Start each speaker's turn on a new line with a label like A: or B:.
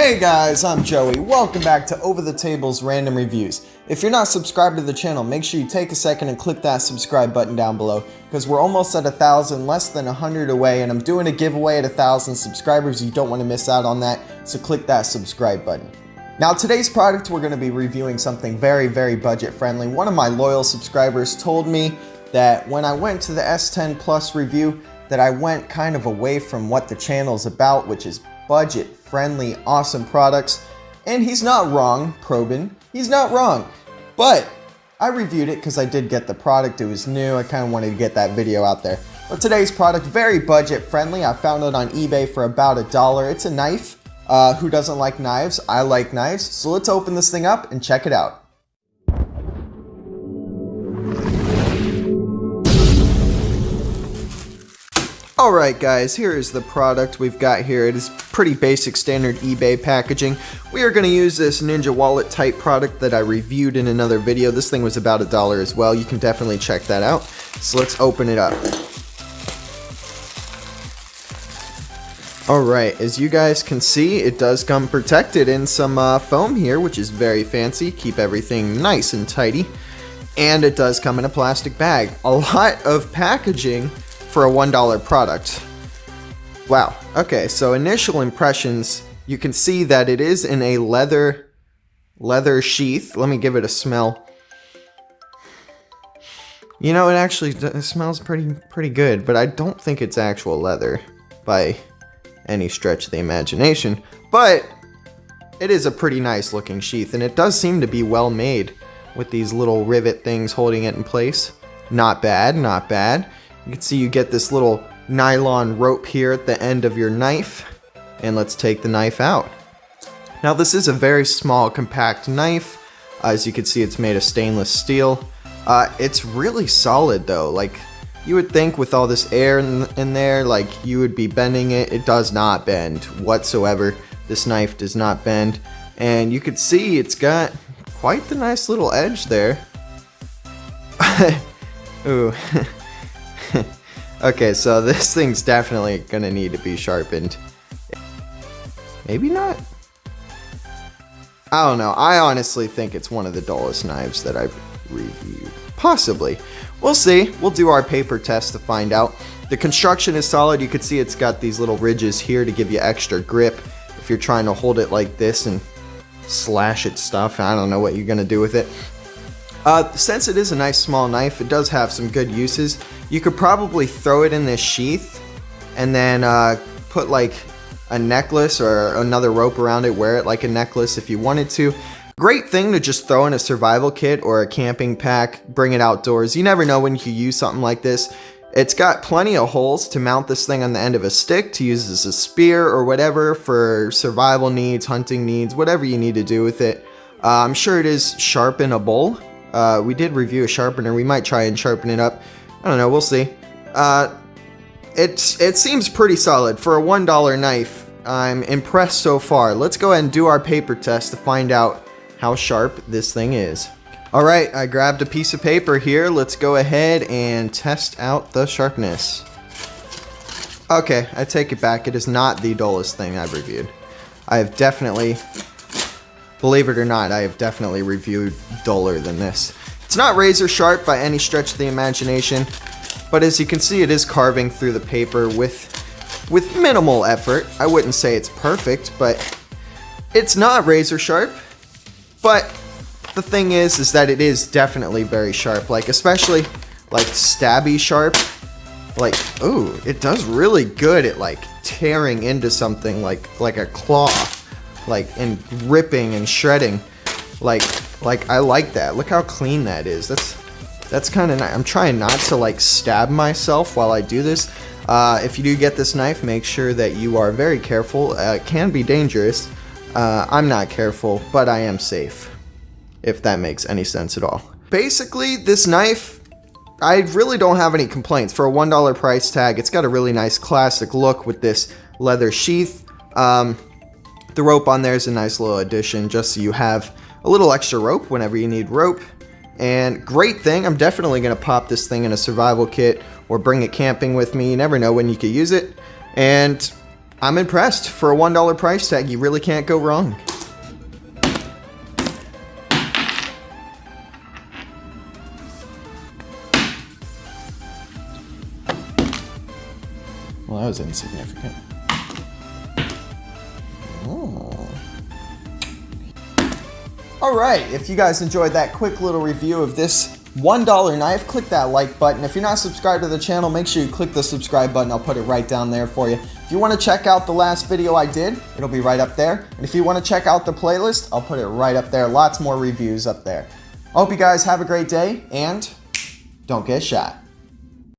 A: Hey guys, I'm Joey. Welcome back to Over the Table's Random Reviews. If you're not subscribed to the channel, make sure you take a second and click that subscribe button down below, because we're almost at 1,000, less than 100 away, and I'm doing a giveaway at 1,000 subscribers. You don't want to miss out on that, so click that subscribe button. Now today's product, we're going to be reviewing something very, very budget friendly. One of my loyal subscribers told me that when I went to the S10 Plus review, that I went kind of away from what the channel's about, which is budget friendly, awesome products. And he's not wrong, Probin. He's not wrong. But I reviewed it because I did get the product. It was new. I kind of wanted to get that video out there. But today's product, very budget friendly. I found it on eBay for about $1. It's a knife. Who doesn't like knives? I like knives. So let's open this thing up and check it out. Alright guys, here is the product we've got here. It is pretty basic standard eBay packaging. We are going to use this Ninja Wallet type product that I reviewed in another video. This thing was about $1 as well. You can definitely check that out. So let's open it up. Alright, as you guys can see, it does come protected in some foam here, which is very fancy. Keep everything nice and tidy. And it does come in a plastic bag. A lot of packaging for a $1 product. Wow. Okay, so initial impressions, you can see that it is in a leather sheath. Let me give it a smell. You know, it actually smells pretty good, but I don't think it's actual leather by any stretch of the imagination. But it is a pretty nice looking sheath, and it does seem to be well made with these little rivet things holding it in place. Not bad, not bad. You can see you get this little nylon rope here at the end of your knife. And let's take the knife out. Now this is a very small, compact knife. As you can see, it's made of stainless steel. It's really solid though. Like, you would think with all this air in there, like you would be bending it. It does not bend whatsoever. This knife does not bend. And you can see it's got quite the nice little edge there. Ooh. Okay, so this thing's definitely gonna need to be sharpened. Maybe not? I don't know. I honestly think it's one of the dullest knives that I've reviewed. Possibly. We'll see. We'll do our paper test to find out. The construction is solid. You can see it's got these little ridges here to give you extra grip if you're trying to hold it like this and slash at stuff. I don't know what you're gonna do with it. Since it is a nice small knife, it does have some good uses. You could probably throw it in this sheath and then put like a necklace or another rope around it, wear it like a necklace if you wanted to. Great thing to just throw in a survival kit or a camping pack, bring it outdoors. You never know when you can use something like this. It's got plenty of holes to mount this thing on the end of a stick to use as a spear or whatever for survival needs, hunting needs, whatever you need to do with it. I'm sure it is sharpenable. We did review a sharpener. We might try and sharpen it up. I don't know. We'll see. It seems pretty solid. For a $1 knife, I'm impressed so far. Let's go ahead and do our paper test to find out how sharp this thing is. Alright, I grabbed a piece of paper here. Let's go ahead and test out the sharpness. Okay, I take it back. It is not the dullest thing I've reviewed. I have definitely... Believe it or not, I have definitely reviewed duller than this. It's not razor sharp by any stretch of the imagination, but as you can see, it is carving through the paper with minimal effort. I wouldn't say it's perfect, but it's not razor sharp. But the thing is that it is definitely very sharp, like especially like stabby sharp. Like, ooh, it does really good at like tearing into something like a claw. Like, and ripping and shredding. Like I like that. Look how clean that is. That's kind of nice. I'm trying not to like stab myself while I do this. If you do get this knife, make sure that you are very careful. It can be dangerous. I'm not careful, but I am safe, if that makes any sense at all. Basically, this knife, I really don't have any complaints. For a $1 price tag, it's got a really nice classic look with this leather sheath. The rope on there is a nice little addition, just so you have a little extra rope whenever you need rope. And great thing, I'm definitely going to pop this thing in a survival kit or bring it camping with me. You never know when you could use it. And I'm impressed. For a $1 price tag, you really can't go wrong. Well, that was insignificant. Oh. All right, if you guys enjoyed that quick little review of this $1 knife, click that like button. If you're not subscribed to the channel, make sure you click the subscribe button. I'll put it right down there for you. If you want to check out the last video I did, it'll be right up there. And if you want to check out the playlist, I'll put it right up there. Lots more reviews up there. I hope you guys have a great day, and don't get shot.